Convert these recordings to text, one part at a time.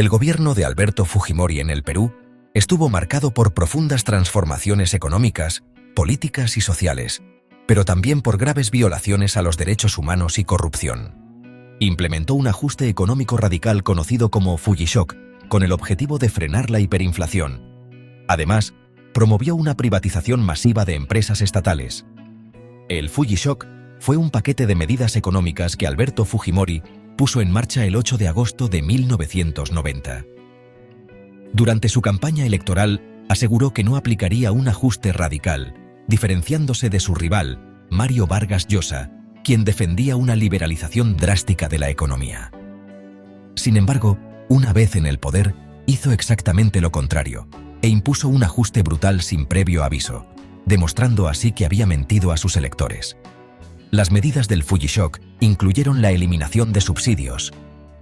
El gobierno de Alberto Fujimori en el Perú estuvo marcado por profundas transformaciones económicas, políticas y sociales, pero también por graves violaciones a los derechos humanos y corrupción. Implementó un ajuste económico radical conocido como Fujishock, con el objetivo de frenar la hiperinflación. Además, promovió una privatización masiva de empresas estatales. El Fujishock fue un paquete de medidas económicas que Alberto Fujimori puso en marcha el 8 de agosto de 1990. Durante su campaña electoral, aseguró que no aplicaría un ajuste radical, diferenciándose de su rival, Mario Vargas Llosa, quien defendía una liberalización drástica de la economía. Sin embargo, una vez en el poder, hizo exactamente lo contrario, e impuso un ajuste brutal sin previo aviso, demostrando así que había mentido a sus electores. Las medidas del Fujishock incluyeron la eliminación de subsidios,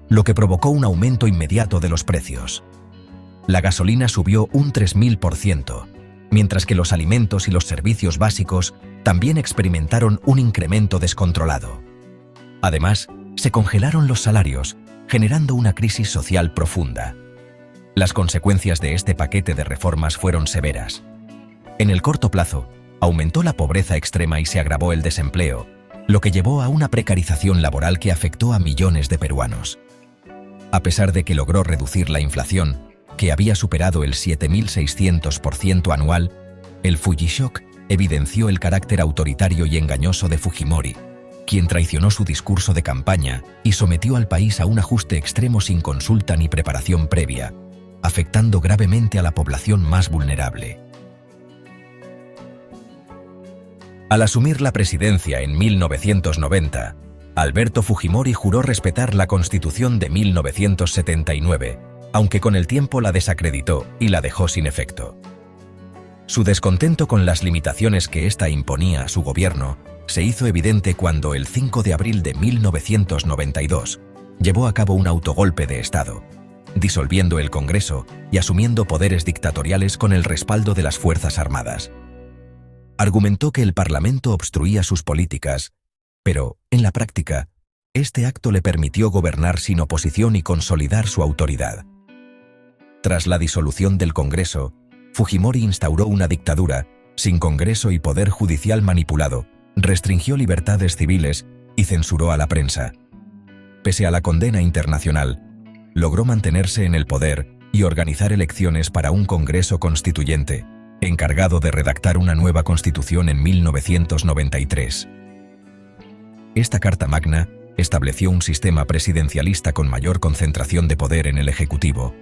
lo que provocó un aumento inmediato de los precios. La gasolina subió un 3000%, mientras que los alimentos y los servicios básicos también experimentaron un incremento descontrolado. Además, se congelaron los salarios, generando una crisis social profunda. Las consecuencias de este paquete de reformas fueron severas. En el corto plazo, aumentó la pobreza extrema y se agravó el desempleo, lo que llevó a una precarización laboral que afectó a millones de peruanos. A pesar de que logró reducir la inflación, que había superado el 7600% anual, el Fujishock evidenció el carácter autoritario y engañoso de Fujimori, quien traicionó su discurso de campaña y sometió al país a un ajuste extremo sin consulta ni preparación previa, afectando gravemente a la población más vulnerable. Al asumir la presidencia en 1990, Alberto Fujimori juró respetar la Constitución de 1979, aunque con el tiempo la desacreditó y la dejó sin efecto. Su descontento con las limitaciones que ésta imponía a su gobierno se hizo evidente cuando el 5 de abril de 1992 llevó a cabo un autogolpe de Estado, disolviendo el Congreso y asumiendo poderes dictatoriales con el respaldo de las Fuerzas Armadas. Argumentó que el Parlamento obstruía sus políticas, pero, en la práctica, este acto le permitió gobernar sin oposición y consolidar su autoridad. Tras la disolución del Congreso, Fujimori instauró una dictadura, sin Congreso y poder judicial manipulado, restringió libertades civiles y censuró a la prensa. Pese a la condena internacional, logró mantenerse en el poder y organizar elecciones para un Congreso Constituyente, encargado de redactar una nueva Constitución en 1993. Esta Carta Magna estableció un sistema presidencialista con mayor concentración de poder en el Ejecutivo,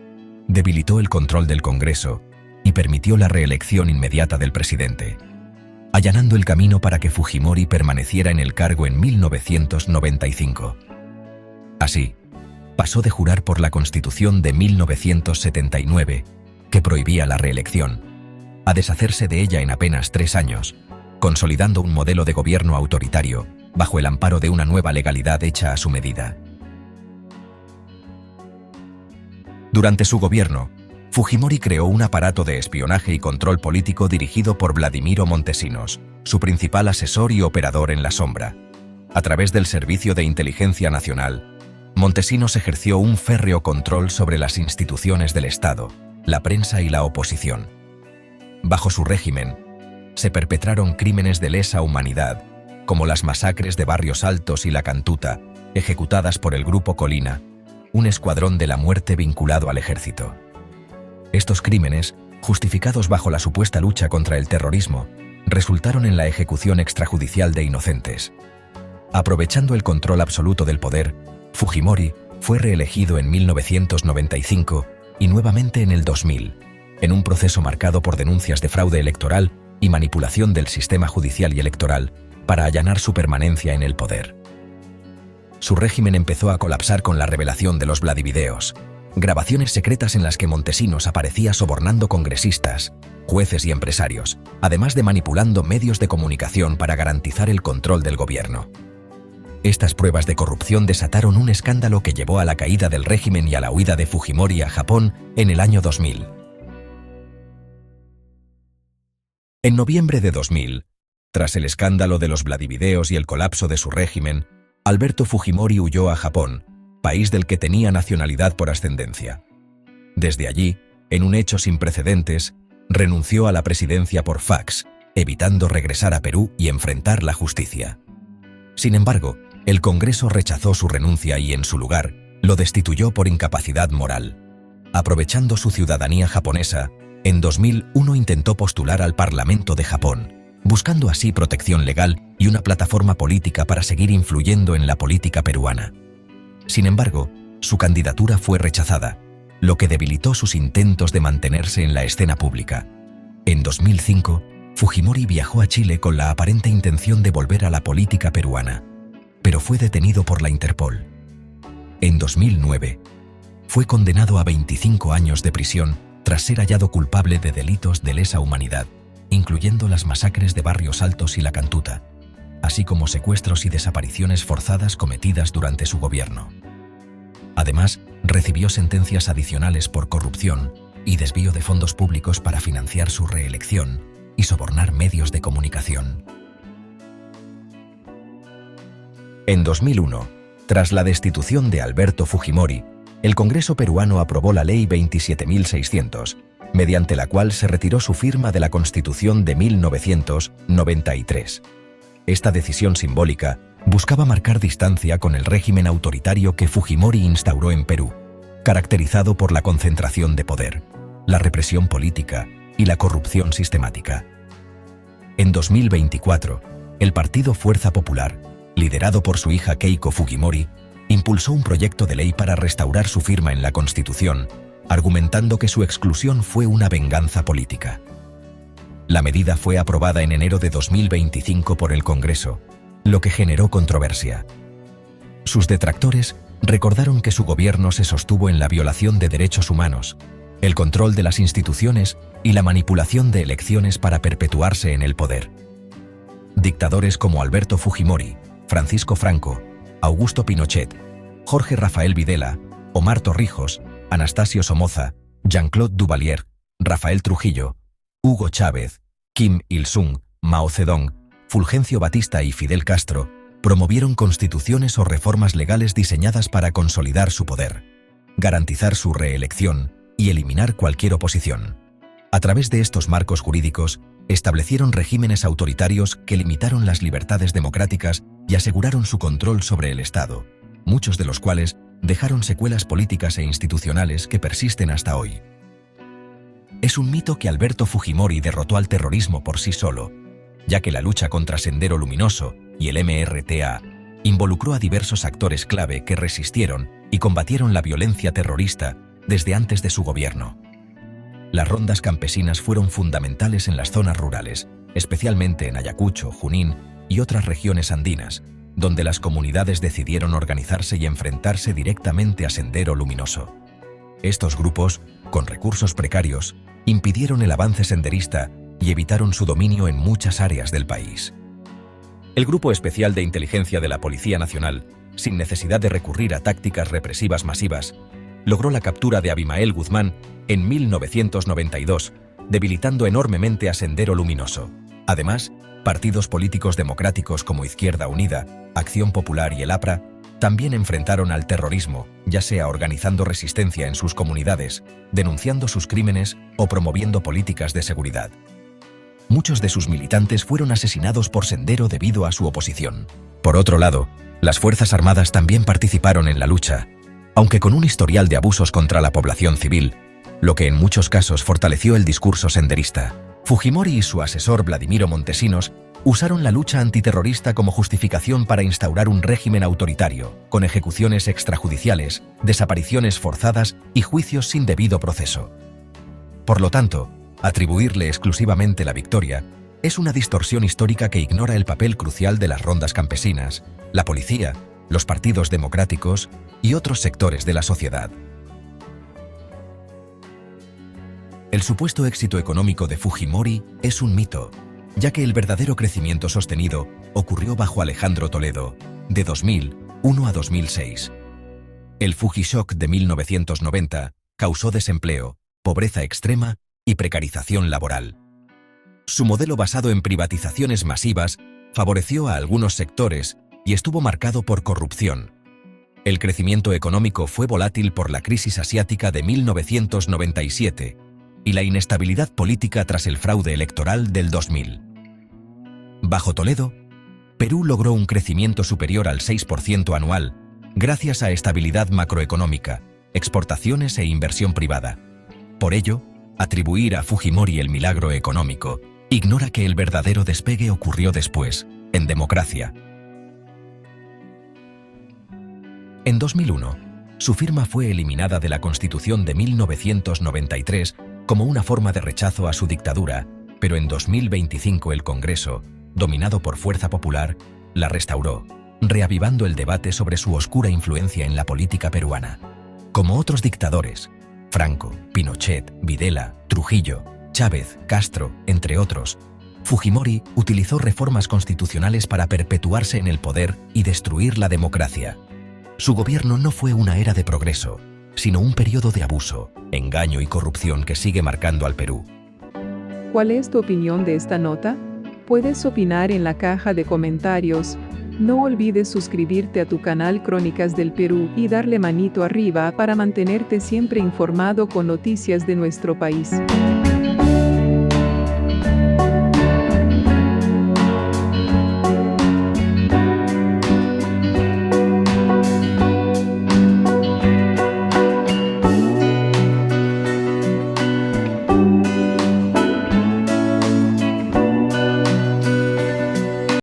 debilitó el control del Congreso y permitió la reelección inmediata del presidente, allanando el camino para que Fujimori permaneciera en el cargo en 1995. Así, pasó de jurar por la Constitución de 1979, que prohibía la reelección, a deshacerse de ella en apenas 3 años, consolidando un modelo de gobierno autoritario bajo el amparo de una nueva legalidad hecha a su medida. Durante su gobierno, Fujimori creó un aparato de espionaje y control político dirigido por Vladimiro Montesinos, su principal asesor y operador en la sombra. A través del Servicio de Inteligencia Nacional, Montesinos ejerció un férreo control sobre las instituciones del Estado, la prensa y la oposición. Bajo su régimen, se perpetraron crímenes de lesa humanidad, como las masacres de Barrios Altos y La Cantuta, ejecutadas por el Grupo Colina, un escuadrón de la muerte vinculado al ejército. Estos crímenes, justificados bajo la supuesta lucha contra el terrorismo, resultaron en la ejecución extrajudicial de inocentes. Aprovechando el control absoluto del poder, Fujimori fue reelegido en 1995 y nuevamente en el 2000, en un proceso marcado por denuncias de fraude electoral y manipulación del sistema judicial y electoral para allanar su permanencia en el poder. Su régimen empezó a colapsar con la revelación de los Vladivideos, grabaciones secretas en las que Montesinos aparecía sobornando congresistas, jueces y empresarios, además de manipulando medios de comunicación para garantizar el control del gobierno. Estas pruebas de corrupción desataron un escándalo que llevó a la caída del régimen y a la huida de Fujimori a Japón en el año 2000. En noviembre de 2000, tras el escándalo de los Vladivideos y el colapso de su régimen, Alberto Fujimori huyó a Japón, país del que tenía nacionalidad por ascendencia. Desde allí, en un hecho sin precedentes, renunció a la presidencia por fax, evitando regresar a Perú y enfrentar la justicia. Sin embargo, el Congreso rechazó su renuncia y, en su lugar, lo destituyó por incapacidad moral. Aprovechando su ciudadanía japonesa, en 2001 intentó postular al Parlamento de Japón, buscando así protección legal y una plataforma política para seguir influyendo en la política peruana. Sin embargo, su candidatura fue rechazada, lo que debilitó sus intentos de mantenerse en la escena pública. En 2005, Fujimori viajó a Chile con la aparente intención de volver a la política peruana, pero fue detenido por la Interpol. En 2009, fue condenado a 25 años de prisión tras ser hallado culpable de delitos de lesa humanidad, incluyendo las masacres de Barrios Altos y La Cantuta, así como secuestros y desapariciones forzadas cometidas durante su gobierno. Además, recibió sentencias adicionales por corrupción y desvío de fondos públicos para financiar su reelección y sobornar medios de comunicación. En 2001, tras la destitución de Alberto Fujimori, el Congreso peruano aprobó la Ley 27.600, mediante la cual se retiró su firma de la Constitución de 1993. Esta decisión simbólica buscaba marcar distancia con el régimen autoritario que Fujimori instauró en Perú, caracterizado por la concentración de poder, la represión política y la corrupción sistemática. En 2024, el partido Fuerza Popular, liderado por su hija Keiko Fujimori, impulsó un proyecto de ley para restaurar su firma en la Constitución, argumentando que su exclusión fue una venganza política. La medida fue aprobada en enero de 2025 por el Congreso, lo que generó controversia. Sus detractores recordaron que su gobierno se sostuvo en la violación de derechos humanos, el control de las instituciones y la manipulación de elecciones para perpetuarse en el poder. Dictadores como Alberto Fujimori, Francisco Franco, Augusto Pinochet, Jorge Rafael Videla, Omar Torrijos, Anastasio Somoza, Jean-Claude Duvalier, Rafael Trujillo, Hugo Chávez, Kim Il-sung, Mao Zedong, Fulgencio Batista y Fidel Castro promovieron constituciones o reformas legales diseñadas para consolidar su poder, garantizar su reelección y eliminar cualquier oposición. A través de estos marcos jurídicos, establecieron regímenes autoritarios que limitaron las libertades democráticas y aseguraron su control sobre el Estado, muchos de los cuales dejaron secuelas políticas e institucionales que persisten hasta hoy. Es un mito que Alberto Fujimori derrotó al terrorismo por sí solo, ya que la lucha contra Sendero Luminoso y el MRTA involucró a diversos actores clave que resistieron y combatieron la violencia terrorista desde antes de su gobierno. Las rondas campesinas fueron fundamentales en las zonas rurales, especialmente en Ayacucho, Junín y otras regiones andinas, donde las comunidades decidieron organizarse y enfrentarse directamente a Sendero Luminoso. Estos grupos, con recursos precarios, impidieron el avance senderista y evitaron su dominio en muchas áreas del país. El Grupo Especial de Inteligencia de la Policía Nacional, sin necesidad de recurrir a tácticas represivas masivas, logró la captura de Abimael Guzmán en 1992, debilitando enormemente a Sendero Luminoso. Además, partidos políticos democráticos como Izquierda Unida, Acción Popular y el APRA también enfrentaron al terrorismo, ya sea organizando resistencia en sus comunidades, denunciando sus crímenes o promoviendo políticas de seguridad. Muchos de sus militantes fueron asesinados por Sendero debido a su oposición. Por otro lado, las Fuerzas Armadas también participaron en la lucha, aunque con un historial de abusos contra la población civil, lo que en muchos casos fortaleció el discurso senderista. Fujimori y su asesor Vladimiro Montesinos usaron la lucha antiterrorista como justificación para instaurar un régimen autoritario, con ejecuciones extrajudiciales, desapariciones forzadas y juicios sin debido proceso. Por lo tanto, atribuirle exclusivamente la victoria es una distorsión histórica que ignora el papel crucial de las rondas campesinas, la policía, los partidos democráticos y otros sectores de la sociedad. El supuesto éxito económico de Fujimori es un mito, ya que el verdadero crecimiento sostenido ocurrió bajo Alejandro Toledo, de 2001 a 2006. El Fujishock de 1990 causó desempleo, pobreza extrema y precarización laboral. Su modelo basado en privatizaciones masivas favoreció a algunos sectores y estuvo marcado por corrupción. El crecimiento económico fue volátil por la crisis asiática de 1997 y la inestabilidad política tras el fraude electoral del 2000. Bajo Toledo, Perú logró un crecimiento superior al 6% anual gracias a estabilidad macroeconómica, exportaciones e inversión privada. Por ello, atribuir a Fujimori el milagro económico ignora que el verdadero despegue ocurrió después, en democracia. En 2001, su firma fue eliminada de la Constitución de 1993 como una forma de rechazo a su dictadura, pero en 2025 el Congreso, dominado por Fuerza Popular, la restauró, reavivando el debate sobre su oscura influencia en la política peruana. Como otros dictadores, Franco, Pinochet, Videla, Trujillo, Chávez, Castro, entre otros, Fujimori utilizó reformas constitucionales para perpetuarse en el poder y destruir la democracia. Su gobierno no fue una era de progreso, sino un periodo de abuso, engaño y corrupción que sigue marcando al Perú. ¿Cuál es tu opinión de esta nota? Puedes opinar en la caja de comentarios. No olvides suscribirte a tu canal Crónicas del Perú y darle manito arriba para mantenerte siempre informado con noticias de nuestro país.